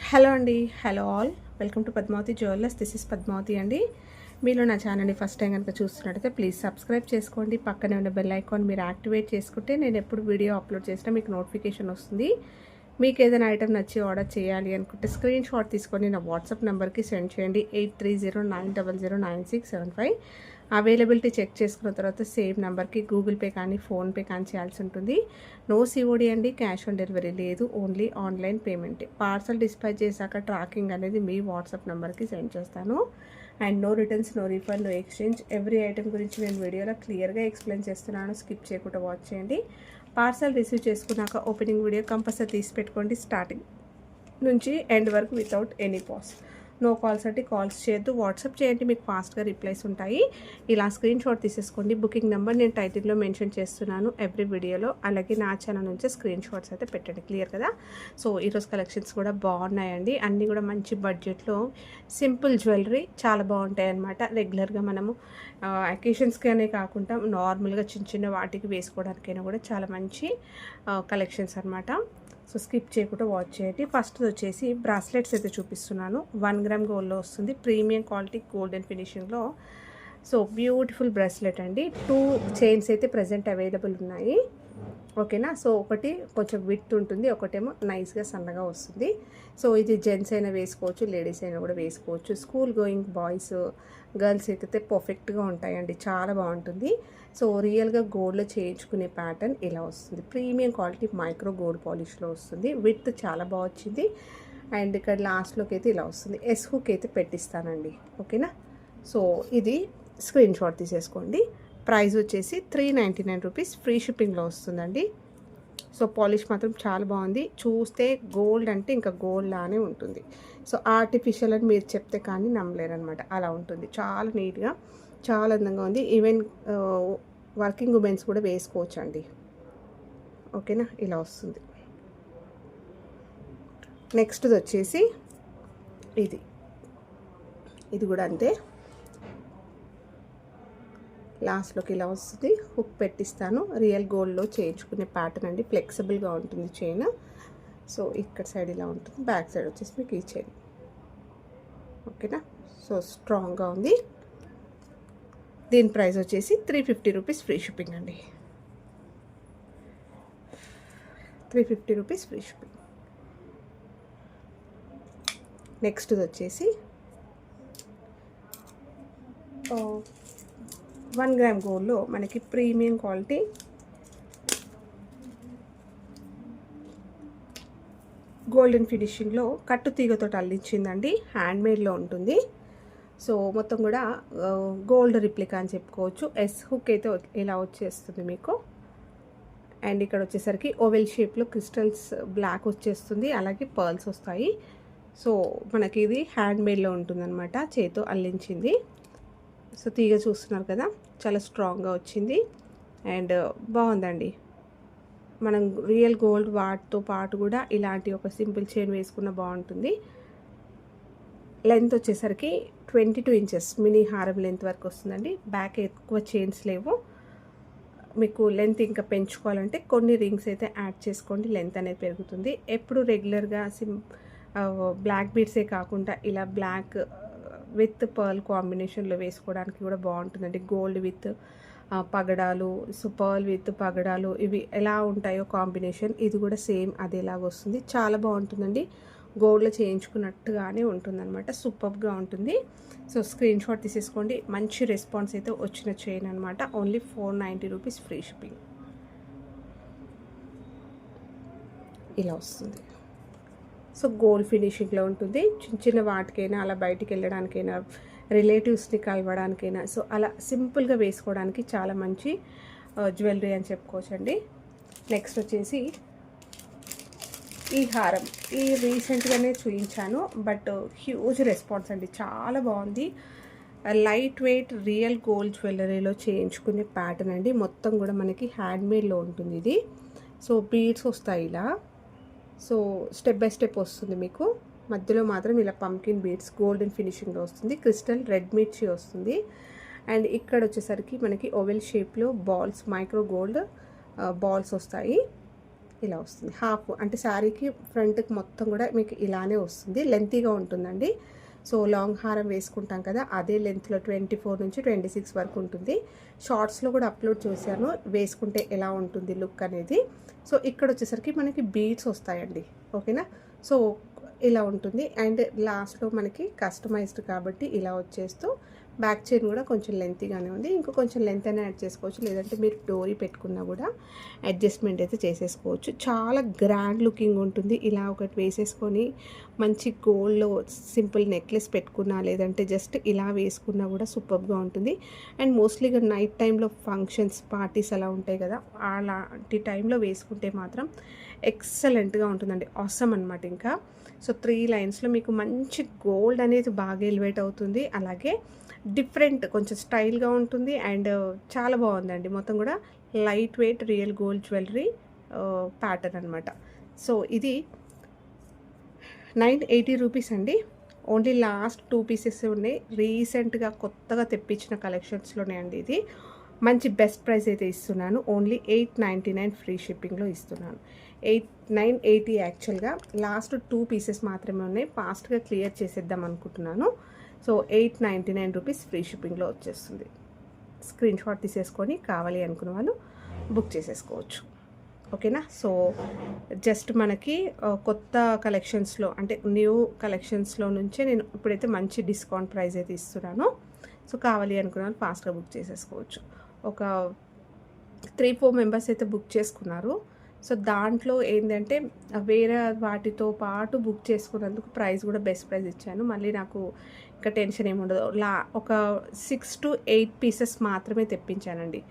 Hello అండి, hello all, welcome to Padmavathi jewellers. This is Padmavathi అండి. మీరు నా ఛానల్ని ఫస్ట్ టైం కనుక చూస్తున్నట్టయితే ప్లీజ్ సబ్స్క్రైబ్ చేసుకోండి. పక్కనే ఉన్న బెల్ ఐకాన్ మీరు యాక్టివేట్ చేసుకుంటే నేను ఎప్పుడు వీడియో అప్లోడ్ చేసినా మీకు నోటిఫికేషన్ వస్తుంది. మీకు ఏదైనా ఐటమ్ నచ్చి ఆర్డర్ చేయాలి అనుకుంటే స్క్రీన్ షాట్ తీసుకొని నా వాట్సాప్ నెంబర్కి సెండ్ చేయండి. 8309009675. అవైలబిలిటీ చెక్ చేసుకున్న తర్వాత సేమ్ నెంబర్కి గూగుల్ పే కానీ ఫోన్పే కానీ చేయాల్సి ఉంటుంది. నో సిఓడి అండి, క్యాష్ ఆన్ డెలివరీ లేదు, only online payment. Parcel dispatch చేశాక ట్రాకింగ్ అనేది మీ వాట్సాప్ నెంబర్కి సెండ్ చేస్తాను. And no returns, no refund, no exchange. Every item గురించి నేను వీడియోలో క్లియర్గా ఎక్స్ప్లెయిన్ చేస్తున్నాను. స్కిప్ చేయకుండా వాచ్ చేయండి. పార్సల్ రిసీవ్ చేసుకున్నాక ఓపెనింగ్ వీడియో కంపల్సరీ తీసి పెట్టుకోండి, స్టార్టింగ్ నుంచి ఎండ్ వరకు without any pause. No calls అంటే కాల్స్ చేయొద్దు, వాట్సాప్ చేయండి, మీకు ఫాస్ట్గా రిప్లైస్ ఉంటాయి. ఇలా స్క్రీన్ షాట్ తీసేసుకోండి. బుకింగ్ నెంబర్ నేను టైటిల్లో మెన్షన్ చేస్తున్నాను ఎవ్రీ వీడియోలో. అలాగే నా ఛానల్ నుంచి స్క్రీన్ షాట్స్ అయితే పెట్టండి. క్లియర్ కదా? సో ఈరోజు కలెక్షన్స్ కూడా బాగున్నాయండి. అన్నీ కూడా మంచి బడ్జెట్లో సింపుల్ జ్యువెలరీ చాలా బాగుంటాయి అన్నమాట. రెగ్యులర్గా మనము అకేషన్స్కి కాకుండా నార్మల్గా చిన్న చిన్న వాటికి వేసుకోవడానికైనా కూడా చాలా మంచి కలెక్షన్స్ అనమాట. సో స్కిప్ చేయకుండా వాచ్ చేయండి. ఫస్ట్ వచ్చేసి బ్రాస్లెట్స్ అయితే చూపిస్తున్నాను. 1 గ్రామ్ గోల్డ్లో వస్తుంది, ప్రీమియం క్వాలిటీ గోల్డెన్ ఫినిషింగ్లో. సో బ్యూటిఫుల్ బ్రాస్లెట్ అండి. 2 చైన్స్ అయితే ప్రజెంట్ అవైలబుల్ ఉన్నాయి. ఓకేనా? సో ఒకటి కొంచెం విత్ ఉంటుంది, ఒకటేమో నైస్గా సన్నగా వస్తుంది. సో ఇది జెంట్స్ అయినా వేసుకోవచ్చు, లేడీస్ అయినా కూడా వేసుకోవచ్చు. స్కూల్ గోయింగ్ బాయ్స్, గర్ల్స్ అయితే పర్ఫెక్ట్గా ఉంటాయండి, చాలా బాగుంటుంది. సో రియల్గా గోల్డ్లో చేయించుకునే ప్యాటర్న్ ఇలా వస్తుంది. ప్రీమియం క్వాలిటీ మైక్రో గోల్డ్ పాలిష్లో వస్తుంది. విత్ చాలా బాగా వచ్చింది. అండ్ ఇక్కడ లాస్ట్లోకి అయితే ఇలా వస్తుంది. ఎస్ హుక్ అయితే పెట్టిస్తానండి. ఓకేనా? సో ఇది స్క్రీన్ షాట్ తీసేసుకోండి. ప్రైస్ వచ్చేసి 399 రూపీస్, ఫ్రీ షిప్పింగ్లో వస్తుందండి. సో పాలిష్ మాత్రం చాలా బాగుంది. చూస్తే గోల్డ్ అంటే ఇంకా గోల్డ్ లానే ఉంటుంది. సో ఆర్టిఫిషియల్ అని మీరు చెప్తే కానీ నమ్మలేరనమాట, అలా ఉంటుంది. చాలా నీట్గా, చాలా అందంగా ఉంది. ఈవెన్ వర్కింగ్ ఉమెన్స్ కూడా వేసుకోవచ్చు అండి. ఓకేనా? ఇలా వస్తుంది. నెక్స్ట్ది వచ్చేసి ఇది కూడా అంతే. లాస్ట్లోకి ఇలా వస్తుంది. హుక్ పెట్టిస్తాను. రియల్ గోల్డ్లో చేయించుకునే ప్యాటర్న్ అండి. ఫ్లెక్సిబుల్గా ఉంటుంది చైన్. సో ఇక్కడ సైడ్ ఇలా ఉంటుంది, బ్యాక్ సైడ్ వచ్చేసి మీకు ఈ చైన్. ఓకేనా? సో స్ట్రాంగ్గా ఉంది. దీని ప్రైస్ వచ్చేసి 350 రూపీస్, ఫ్రీ షిప్పింగ్ అండి. 350 రూపీస్ ఫ్రీ షిప్పింగ్. నెక్స్ట్ది వచ్చేసి 1 గ్రామ్ గోల్డ్లో మనకి ప్రీమియం క్వాలిటీ గోల్డెన్ ఫినిషింగ్లో కట్టు తీగతో అల్లించిందండి. హ్యాండ్మేడ్లో ఉంటుంది. సో మొత్తం కూడా గోల్డ్ రిప్లికా అని చెప్పుకోవచ్చు. ఎస్ హుక్ అయితే ఇలా వచ్చేస్తుంది మీకు. అండ్ ఇక్కడ వచ్చేసరికి ఓవెల్ షేప్లో క్రిస్టల్స్ బ్లాక్ వచ్చేస్తుంది, అలాగే పర్ల్స్ వస్తాయి. సో మనకి ఇది హ్యాండ్మేడ్లో ఉంటుందన్నమాట, చేతితో అల్లించింది. సో తీగ చూస్తున్నారు కదా, చాలా స్ట్రాంగ్గా వచ్చింది అండ్ బాగుందండి. మనం రియల్ గోల్డ్ వాటితో పాటు కూడా ఇలాంటి ఒక సింపుల్ చైన్ వేసుకున్న బాగుంటుంది. లెంత్ వచ్చేసరికి 22 ఇంచెస్ మినీ హారం లెంత్ వరకు వస్తుందండి. బ్యాక్ ఎక్కువ చైన్స్ లేవు. మీకు లెంత్ ఇంకా పెంచుకోవాలంటే కొన్ని రింగ్స్ అయితే యాడ్ చేసుకోండి, లెంత్ అనేది పెరుగుతుంది. ఎప్పుడు రెగ్యులర్గా బ్లాక్ బీడ్సే కాకుండా ఇలా బ్లాక్ విత్ పర్ల్ కాంబినేషన్లో వేసుకోవడానికి కూడా బాగుంటుందండి. గోల్డ్ విత్ పగడాలు, సో పర్ల్ విత్ పగడాలు ఇవి ఎలా ఉంటాయో కాంబినేషన్, ఇది కూడా సేమ్ అదేలాగా వస్తుంది. చాలా బాగుంటుందండి. గోల్డ్లో చేయించుకున్నట్టుగానే ఉంటుందన్నమాట. సూపర్గా ఉంటుంది. సో స్క్రీన్ షాట్ తీసేసుకోండి. మంచి రెస్పాన్స్ అయితే వచ్చిన చైన్ అనమాట. Only 490 rupees, free shipping. ఇలా వస్తుంది. సో గోల్డ్ ఫినిషింగ్లో ఉంటుంది. చిన్న చిన్న వాటికైనా, అలా బయటికి వెళ్ళడానికైనా, రిలేటివ్స్ని కలవడానికైనా, సో అలా సింపుల్గా వేసుకోవడానికి చాలా మంచి జ్యువెలరీ అని చెప్పుకోవచ్చండి. నెక్స్ట్ వచ్చేసి ఈ హారం, ఈ రీసెంట్గానే చూపించాను, బట్ హ్యూజ్ రెస్పాన్స్ అండి, చాలా బాగుంది. లైట్ వెయిట్ రియల్ గోల్డ్ జ్యువెలరీలో చేయించుకునే ప్యాటర్న్ అండి. మొత్తం కూడా మనకి హ్యాండ్మేడ్లో ఉంటుంది ఇది. సో బీడ్స్ వస్తాయి ఇలా. సో స్టెప్ బై స్టెప్ వస్తుంది మీకు. మధ్యలో మాత్రం ఇలా పంకిన్ బీడ్స్ గోల్డెన్ ఫినిషింగ్లో వస్తుంది. క్రిస్టల్ రెడ్ మిర్చి వస్తుంది. అండ్ ఇక్కడ వచ్చేసరికి మనకి ఓవెల్ షేప్లో బాల్స్, మైక్రో గోల్డ్ బాల్స్ వస్తాయి. ఇలా వస్తుంది. హాఫ్ అంటే శారీకి ఫ్రంట్కి మొత్తం కూడా మీకు ఇలానే వస్తుంది. లెంతీగా ఉంటుందండి. సో లాంగ్ హారం వేసుకుంటాం కదా, అదే లెంత్లో 24 నుంచి 26 వరకు ఉంటుంది. షార్ట్స్లో కూడా అప్లోడ్ చేశాను వేసుకుంటే ఎలా ఉంటుంది లుక్ అనేది. సో ఇక్కడ వచ్చేసరికి మనకి బీడ్స్ వస్తాయండి. ఓకేనా. సో ఇలా ఉంటుంది. అండ్ లాస్ట్లో మనకి కస్టమైజ్డ్ కాబట్టి ఇలా వచ్చేస్తూ బ్యాక్ చైన్ కూడా కొంచెం లెంతీగానే ఉంది. ఇంకా కొంచెం లెంత్ అయినా యాడ్ చేసుకోవచ్చు, లేదంటే మీరు డోరీ పెట్టుకున్నా కూడా అడ్జస్ట్మెంట్ అయితే చేసేసుకోవచ్చు. చాలా గ్రాండ్ లుకింగ్ ఉంటుంది. ఇలా ఒకటి వేసేసుకొని మంచి గోల్డ్లో సింపుల్ నెక్లెస్ పెట్టుకున్నా, లేదంటే జస్ట్ ఇలా వేసుకున్నా కూడా సూపర్గా ఉంటుంది. అండ్ మోస్ట్లీగా నైట్ టైంలో ఫంక్షన్స్, పార్టీస్ అలా ఉంటాయి కదా, అలాంటి టైంలో వేసుకుంటే మాత్రం ఎక్సలెంట్గా ఉంటుందండి. ఆసమ్ అనమాట. ఇంకా సో 3 లైన్స్లో మీకు మంచి గోల్డ్ అనేది బాగా ఎలివేట్ అవుతుంది. అలాగే డిఫరెంట్ కొంచెం స్టైల్గా ఉంటుంది. అండ్ చాలా బాగుందండి. మొత్తం కూడా light weight real gold jewellery pattern అనమాట. సో ఇది 980 రూపీస్ అండి. ఓన్లీ లాస్ట్ 2 పీసెస్ ఉన్నాయి. రీసెంట్గా కొత్తగా తెప్పించిన కలెక్షన్స్లోనే అండి ఇది. మంచి బెస్ట్ ప్రైస్ అయితే ఇస్తున్నాను. ఓన్లీ 899 ఫ్రీ షిప్పింగ్లో ఇస్తున్నాను. 980 యాక్చువల్గా. లాస్ట్ 2 పీసెస్ మాత్రమే ఉన్నాయి. ఫాస్ట్గా క్లియర్ చేసేద్దాం అనుకుంటున్నాను. సో 899 రూపీస్ ఫ్రీ షిప్పింగ్లో వచ్చేస్తుంది. స్క్రీన్ షాట్ తీసేసుకొని కావాలి అనుకున్న వాళ్ళు బుక్ చేసేసుకోవచ్చు. ఓకేనా. సో జస్ట్ మనకి కొత్త కలెక్షన్స్లో అంటే న్యూ కలెక్షన్స్లో నుంచే నేను ఇప్పుడైతే మంచి డిస్కౌంట్ ప్రైస్ అయితే ఇస్తున్నాను. సో కావాలి అనుకున్న వాళ్ళు ఫాస్ట్గా బుక్ చేసేసుకోవచ్చు. ఒక 3-4 మెంబర్స్ అయితే బుక్ చేసుకున్నారు. సో దాంట్లో ఏంటంటే వేరే వాటితో పాటు బుక్ చేసుకున్నందుకు ప్రైస్ కూడా బెస్ట్ ప్రైస్ ఇచ్చాను. మళ్ళీ నాకు ఇంకా టెన్షన్ ఏముండదు. ఒక 6 to 8 పీసెస్ మాత్రమే తెప్పించానండి.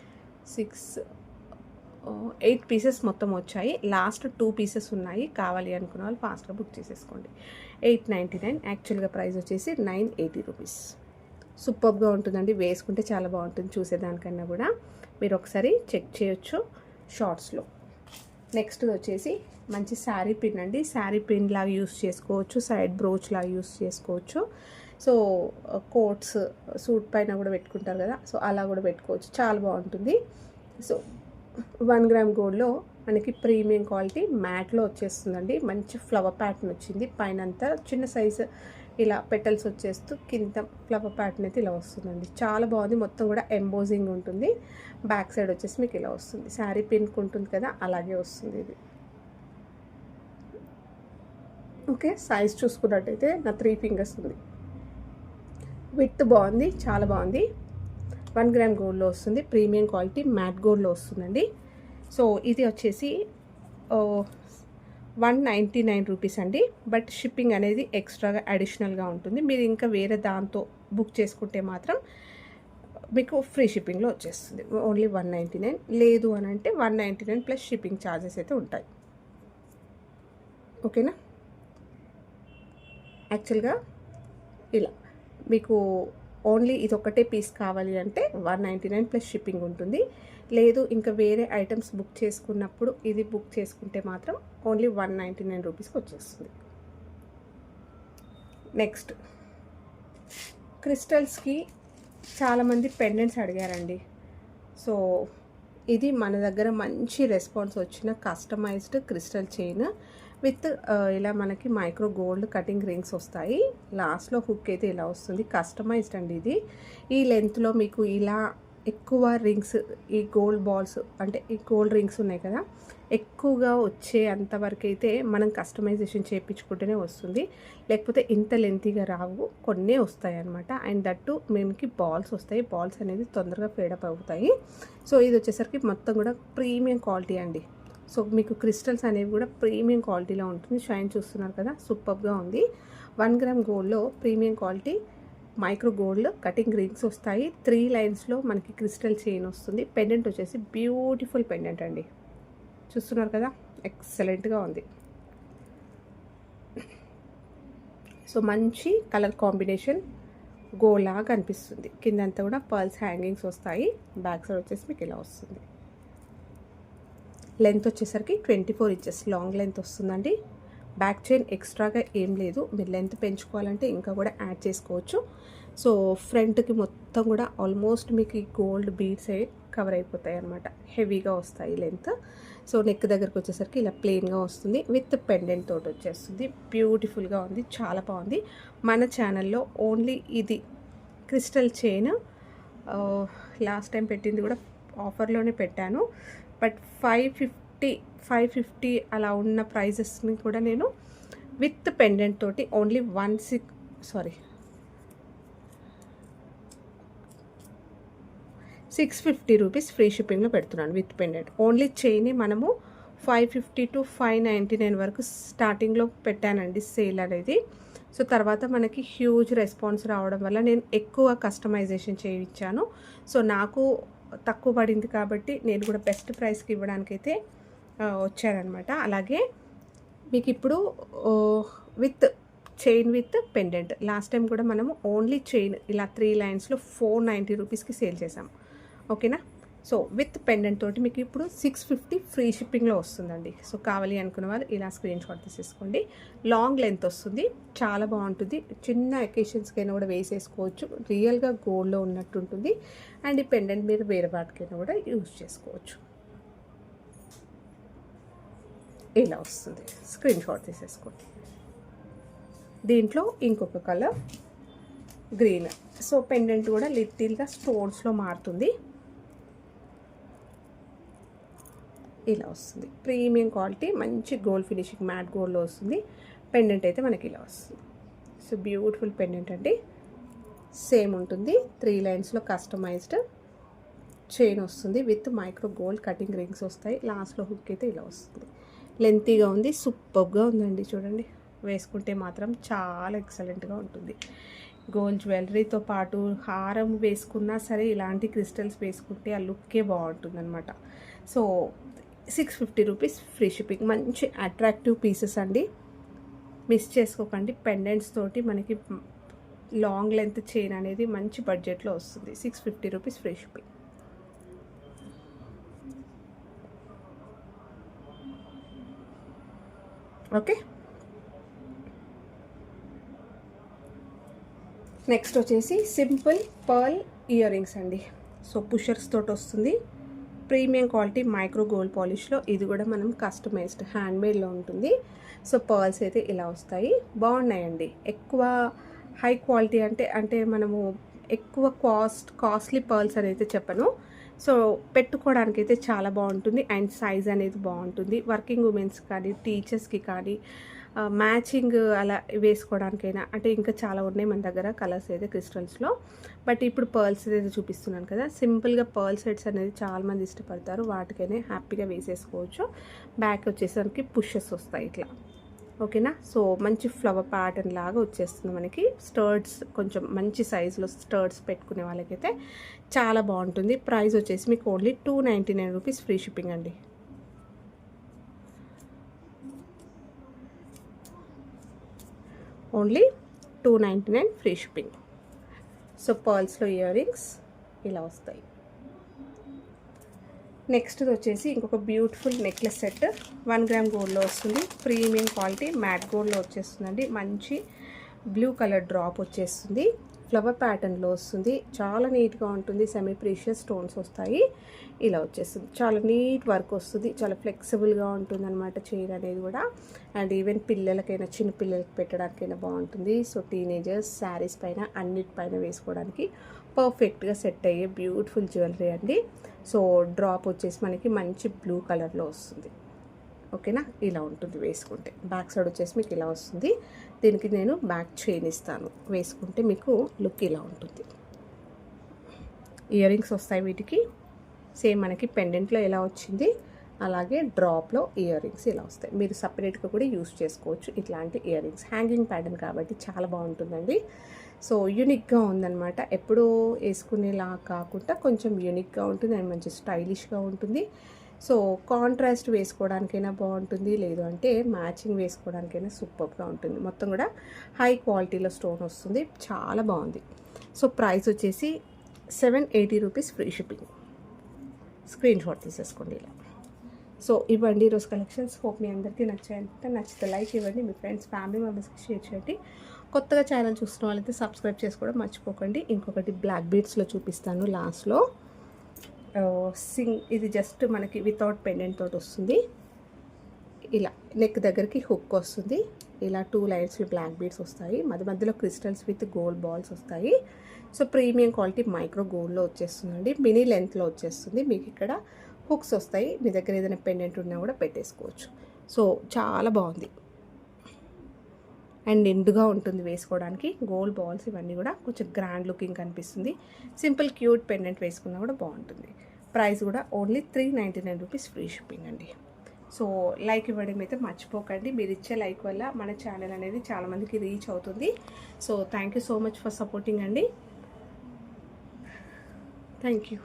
8 పీసెస్ మొత్తం వచ్చాయి. లాస్ట్ 2 పీసెస్ ఉన్నాయి. కావాలి అనుకున్న వాళ్ళు ఫాస్ట్గా బుక్ చేసేసుకోండి. 899 యాక్చువల్గా ప్రైస్ వచ్చేసి 980 రూపీస్. సూపర్గా ఉంటుందండి. వేసుకుంటే చాలా బాగుంటుంది. చూసేదానికన్నా కూడా మీరు ఒకసారి చెక్ చేయొచ్చు షార్ట్స్లో. నెక్స్ట్ వచ్చేసి మంచి శారీ పిన్ అండి. శారీ పిన్ లాగా యూస్ చేసుకోవచ్చు, సైడ్ బ్రోచ్ లాగా యూస్ చేసుకోవచ్చు. సో కోట్స్ సూట్ పైన కూడా పెట్టుకుంటారు కదా, సో అలా కూడా పెట్టుకోవచ్చు. చాలా బాగుంటుంది. సో 1 గ్రామ్ గోల్డ్లో మనకి ప్రీమియం క్వాలిటీ మ్యాట్లో వచ్చేస్తుందండి. మంచి ఫ్లవర్ ప్యాటర్న్ వచ్చింది. పైన అంతా చిన్న సైజు ఇలా పెటల్స్ వచ్చేస్తూ కింద ఫ్లవర్ ప్యాటర్న్ అయితే ఇలా వస్తుందండి. చాలా బాగుంది. మొత్తం కూడా ఎంబోజింగ్ ఉంటుంది. బ్యాక్ సైడ్ వచ్చేసి మీకు ఇలా వస్తుంది. శారీ పిన్క్ ఉంటుంది కదా, అలాగే వస్తుంది ఇది. ఓకే. సైజ్ చూసుకున్నట్టయితే నా 3 ఫింగర్స్ ఉంది. విత్ బాగుంది, చాలా బాగుంది. 1 గ్రామ్ గోల్డ్లో వస్తుంది. ప్రీమియం క్వాలిటీ మ్యాట్ గోల్డ్లో వస్తుందండి. సో ఇది వచ్చేసి 199 రూపీస్ అండి. బట్ షిప్పింగ్ అనేది ఎక్స్ట్రాగా అడిషనల్గా ఉంటుంది. మీరు ఇంకా వేరే దాంతో బుక్ చేసుకుంటే మాత్రం మీకు ఫ్రీ షిప్పింగ్లో వచ్చేస్తుంది. ఓన్లీ 199. లేదు అని అంటే 199 ప్లస్ షిప్పింగ్ ఛార్జెస్ అయితే ఉంటాయి. ఓకేనా. యాక్చువల్గా ఇలా మీకు ఓన్లీ ఇది ఒకటే పీస్ కావాలి అంటే 199 ప్లస్ షిప్పింగ్ ఉంటుంది. లేదు ఇంకా వేరే ఐటమ్స్ బుక్ చేసుకున్నప్పుడు ఇది బుక్ చేసుకుంటే మాత్రం ఓన్లీ 199 రూపీస్కి వచ్చేస్తుంది. నెక్స్ట్ క్రిస్టల్స్కి చాలామంది పెండెంట్స్ అడిగారండి. సో ఇది మన దగ్గర మంచి రెస్పాన్స్ వచ్చిన కస్టమైజ్డ్ క్రిస్టల్ చైన్ విత్ ఇలా మనకి మైక్రో గోల్డ్ కటింగ్ రింగ్స్ వస్తాయి. లాస్ట్లో హుక్ అయితే ఇలా వస్తుంది. కస్టమైజ్డ్ అండి ఇది. ఈ లెంత్లో మీకు ఇలా ఎక్కువ రింగ్స్, ఈ గోల్డ్ బాల్స్ అంటే ఈ గోల్డ్ రింగ్స్ ఉన్నాయి కదా, ఎక్కువగా వచ్చే అంతవరకు అయితే మనం కస్టమైజేషన్ చేయించుకుంటేనే వస్తుంది. లేకపోతే ఇంత లెంతీగా రావు, కొన్నే వస్తాయి అనమాట. అండ్ దట్టు మనకి బాల్స్ వస్తాయి. బాల్స్ అనేది తొందరగా ఫేడప్ అవుతాయి. సో ఇది వచ్చేసరికి మొత్తం కూడా ప్రీమియం క్వాలిటీ అండి. సో మీకు క్రిస్టల్స్ అనేవి కూడా ప్రీమియం క్వాలిటీలో ఉంటుంది. షైన్ చూస్తున్నారు కదా, సూపర్గా ఉంది. 1 గ్రామ్ గోల్డ్లో premium quality micro gold cutting rings వస్తాయి. 3 లైన్స్లో మనకి క్రిస్టల్ చైన్ వస్తుంది. పెండెంట్ వచ్చేసి బ్యూటిఫుల్ పెండెంట్ అండి. చూస్తున్నారు కదా, ఎక్సలెంట్గా ఉంది. సో మంచి కలర్ కాంబినేషన్ గోల్డ్లాగా కనిపిస్తుంది. కిందంతా కూడా పర్ల్స్ హ్యాంగింగ్స్ వస్తాయి. బ్యాక్ సైడ్ వచ్చేసి మీకు ఇలా వస్తుంది. లెంత్ వచ్చేసరికి 24 ఇంచెస్ లాంగ్ లెంత్ వస్తుందండి. బ్యాక్ చైన్ ఎక్స్ట్రాగా ఏం లేదు. మీరు లెంత్ పెంచుకోవాలంటే ఇంకా కూడా యాడ్ చేసుకోవచ్చు. సో ఫ్రంట్కి మొత్తం కూడా ఆల్మోస్ట్ మీకు ఈ గోల్డ్ బీడ్స్ కవర్ అయిపోతాయి అన్నమాట. హెవీగా వస్తాయి లెంత్. సో నెక్ దగ్గరకు వచ్చేసరికి ఇలా ప్లెయిన్గా వస్తుంది, విత్ పెండెంట్ తోటి వచ్చేస్తుంది. బ్యూటిఫుల్గా ఉంది, చాలా బాగుంది. మన ఛానల్లో ఓన్లీ ఇది క్రిస్టల్ చైన్ లాస్ట్ టైం పెట్టింది కూడా ఆఫర్లోనే పెట్టాను. బట్ 550 అలా ఉన్న ప్రైజెస్ని కూడా నేను విత్ పెండెంట్ తోటి ఓన్లీ 650 రూపీస్ ఫ్రీ షిప్పింగ్లో పెడుతున్నాను విత్ పెండెంట్. ఓన్లీ చైన్ మనము 550 to 599 వరకు స్టార్టింగ్లో పెట్టానండి సేల్ అనేది. సో తర్వాత మనకి హ్యూజ్ రెస్పాన్స్ రావడం వల్ల నేను ఎక్కువ కస్టమైజేషన్ చేయించాను. సో నాకు తక్కువ పడింది కాబట్టి నేను కూడా బెస్ట్ ప్రైస్కి ఇవ్వడానికైతే వచ్చానమాట. అలాగే మీకు ఇప్పుడు with chain with pendant last time కూడా మనము ఓన్లీ చైన్ ఇలా 3 లైన్స్లో 490 రూపీస్కి సేల్ చేసాం. ఓకేనా. సో విత్ పెండెంట్ తోటి మీకు ఇప్పుడు 650 ఫ్రీ షిప్పింగ్లో వస్తుందండి. సో కావాలి అనుకున్న వాళ్ళు ఇలా స్క్రీన్ షాట్ తీసేసుకోండి. లాంగ్ లెంత్ వస్తుంది, చాలా బాగుంటుంది. చిన్న అకేషన్స్కైనా కూడా వేసేసుకోవచ్చు, రియల్గా గోల్డ్లో ఉన్నట్టు ఉంటుంది. అండ్ ఈ పెండెంట్ మీద వేరే వాటికైనా కూడా యూజ్ చేసుకోవచ్చు. ఇలా వస్తుంది, స్క్రీన్ షాట్ తీసేసుకోండి. దీంట్లో ఇంకొక కలర్ గ్రీన్. సో పెండెంట్ కూడా లిటిల్గా స్టోన్స్లో మారుతుంది. ఇలా వస్తుంది, ప్రీమియం క్వాలిటీ, మంచి గోల్డ్ ఫినిషింగ్ మ్యాట్ గోల్డ్లో వస్తుంది. పెండెంట్ అయితే మనకి ఇలా వస్తుంది. సో బ్యూటిఫుల్ పెండెంట్ అండి, సేమ్ ఉంటుంది. 3 లైన్స్లో కస్టమైజ్డ్ చైన్ వస్తుంది with micro gold cutting rings వస్తాయి. లాస్ట్లో హుక్ అయితే ఇలా వస్తుంది. లెంతీగా ఉంది, సూపర్గా ఉందండి. చూడండి, వేసుకుంటే మాత్రం చాలా ఎక్సలెంట్గా ఉంటుంది. గోల్డ్ జ్యువెలరీతో పాటు హారం వేసుకున్నా సరే ఇలాంటి క్రిస్టల్స్ వేసుకుంటే ఆ లుక్కే బాగుంటుంది అనమాట. So 650 rupees free shipping. మంచి అట్రాక్టివ్ పీసెస్ అండి, మిస్ చేసుకోకండి. పెండెంట్స్ తోటి మనకి లాంగ్ లెంత్ చైన్ అనేది మంచి బడ్జెట్లో వస్తుంది. 650 rupees free shipping. Okay. Next వచ్చేసి సింపుల్ పర్ల్ ఇయర్ రింగ్స్ అండి. సో పుషర్స్ తోటి వస్తుంది, ప్రీమియం క్వాలిటీ మైక్రో గోల్డ్ పాలిష్లో. ఇది కూడా మనం కస్టమైజ్డ్ హ్యాండ్మేడ్లో ఉంటుంది. సో పర్ల్స్ అయితే ఇలా వస్తాయి, బాగున్నాయండి. ఎక్కువ హై క్వాలిటీ అంటే మనము ఎక్కువ కాస్ట్లీ పర్ల్స్ అనేది చెప్పను. సో పెట్టుకోవడానికి అయితే చాలా బాగుంటుంది. అండ్ సైజ్ అనేది బాగుంటుంది. వర్కింగ్ ఉమెన్స్ కానీ టీచర్స్కి కానీ మ్యాచింగ్ అలా వేసుకోవడానికైనా, అంటే ఇంకా చాలా ఉన్నాయి మన దగ్గర కలర్స్ అయితే క్రిస్టల్స్లో. బట్ ఇప్పుడు పర్ల్స్ అయితే చూపిస్తున్నాను కదా, సింపుల్గా పర్ల్ సెట్స్ అనేది చాలామంది ఇష్టపడతారు. వాటికైనా హ్యాపీగా వేసేసుకోవచ్చు. బ్యాక్ వచ్చేసరికి పుషెస్ వస్తాయి ఇట్లా. ఓకేనా. సో మంచి ఫ్లవర్ ప్యాటర్న్ లాగా వచ్చేస్తుంది మనకి. స్టర్ట్స్ కొంచెం మంచి సైజులో స్టర్ట్స్ పెట్టుకునే వాళ్ళకైతే చాలా బాగుంటుంది. ప్రైస్ వచ్చేసి మీకు ఓన్లీ 299 రూపీస్ ఫ్రీ షిప్పింగ్ అండి. Only 299 free shipping. సో పర్ల్స్లో ఇయర్ రింగ్స్ ఇలా వస్తాయి. నెక్స్ట్ వచ్చేసి ఇంకొక బ్యూటిఫుల్ నెక్లెస్ సెట్ 1 గ్రామ్ గోల్డ్లో వస్తుంది. ప్రీమియం క్వాలిటీ మ్యాట్ గోల్డ్లో వచ్చేస్తుందండి. మంచి బ్లూ కలర్ డ్రాప్ వచ్చేస్తుంది, ఫ్లవర్ ప్యాటర్న్లో వస్తుంది. చాలా నీట్గా ఉంటుంది. సెమీ ప్రీషియస్ స్టోన్స్ వస్తాయి. ఇలా వచ్చేస్తుంది, చాలా నీట్ వర్క్ వస్తుంది. చాలా ఫ్లెక్సిబుల్గా ఉంటుంది అనమాట చైన్ అనేది కూడా. అండ్ ఈవెన్ పిల్లలకైనా, చిన్న పిల్లలకి పెట్టడానికైనా బాగుంటుంది. సో టీనేజర్స్ శారీస్ పైన అన్నిటిపైన వేసుకోవడానికి పర్ఫెక్ట్గా సెట్ అయ్యే బ్యూటిఫుల్ జ్యువెలరీ అండి. సో డ్రాప్ వచ్చేసి మనకి మంచి బ్లూ కలర్లో వస్తుంది. ఓకేనా. ఇలా ఉంటుంది వేసుకుంటే. బ్యాక్ సైడ్ వచ్చేసి మీకు ఇలా వస్తుంది. దీనికి నేను బ్యాక్ చైన్ ఇస్తాను, వేసుకుంటే మీకు లుక్ ఇలా ఉంటుంది. ఇయర్ రింగ్స్ వస్తాయి వీటికి. సేమ్ మనకి పెండెంట్లో ఎలా వచ్చింది అలాగే డ్రాప్లో ఇయర్ రింగ్స్ ఇలా వస్తాయి. మీరు సపరేట్గా కూడా యూస్ చేసుకోవచ్చు ఇట్లాంటి ఇయర్ రింగ్స్. హ్యాంగింగ్ ప్యాటర్న్ కాబట్టి చాలా బాగుంటుందండి. సో యూనిక్గా ఉందన్నమాట. ఎప్పుడూ వేసుకునేలా కాకుండా కొంచెం యూనిక్గా ఉంటుంది అండ్ మంచి స్టైలిష్గా ఉంటుంది. సో కాంట్రాస్ట్ వేసుకోవడానికైనా బాగుంటుంది, లేదు అంటే మ్యాచింగ్ వేసుకోవడానికైనా సూపర్గా ఉంటుంది. మొత్తం కూడా హై క్వాలిటీలో స్టోన్ వస్తుంది, చాలా బాగుంది. సో ప్రైస్ వచ్చేసి 780 rupees free shipping. Screen shot తీసేసుకోండి ఇలా. సో ఇవ్వండి ఈరోజు కలెక్షన్స్. హోప్ మీ అందరికీ నచ్చాయంటే నచ్చితే లైక్ ఇవ్వండి, మీ ఫ్రెండ్స్ ఫ్యామిలీ మెంబర్స్కి షేర్ చేయండి. కొత్తగా ఛానల్ చూస్తున్న వాళ్ళైతే సబ్స్క్రైబ్ చేసుకోవడం మర్చిపోకండి. ఇంకొకటి బ్లాక్ బీడ్స్లో చూపిస్తాను లాస్ట్లో. ఇది జస్ట్ మనకి వితౌట్ పెండెంట్ తోటి వస్తుంది. ఇలా నెక్ దగ్గరికి హుక్ వస్తుంది. ఇలా 2 లైన్స్లో బ్లాక్ బీడ్స్ వస్తాయి. మధ్య మధ్యలో క్రిస్టల్స్ విత్ గోల్డ్ బాల్స్ వస్తాయి. సో ప్రీమియం క్వాలిటీ మైక్రో గోల్డ్లో వచ్చేస్తుందండి. మినీ లెంత్లో వచ్చేస్తుంది. మీకు ఇక్కడ హుక్స్ వస్తాయి. మీ దగ్గర ఏదైనా పెండెంట్ ఉన్నా కూడా పెట్టేసుకోవచ్చు. సో చాలా బాగుంది అండ్ నిండుగా ఉంటుంది వేసుకోవడానికి. గోల్డ్ బాల్స్ ఇవన్నీ కూడా కొంచెం గ్రాండ్ లుకింగ్ కనిపిస్తుంది. సింపుల్ క్యూట్ పెండెంట్ వేసుకున్నా కూడా బాగుంటుంది. ప్రైస్ కూడా ఓన్లీ 399 రూపీస్ ఫ్రీ షిప్పింగ్ అండి. సో లైక్ ఇవ్వడం అయితే మర్చిపోకండి. మీరు ఇచ్చే లైక్ వల్ల మన ఛానల్ అనేది చాలామందికి రీచ్ అవుతుంది. So thank you so much for supporting అండి. Thank you.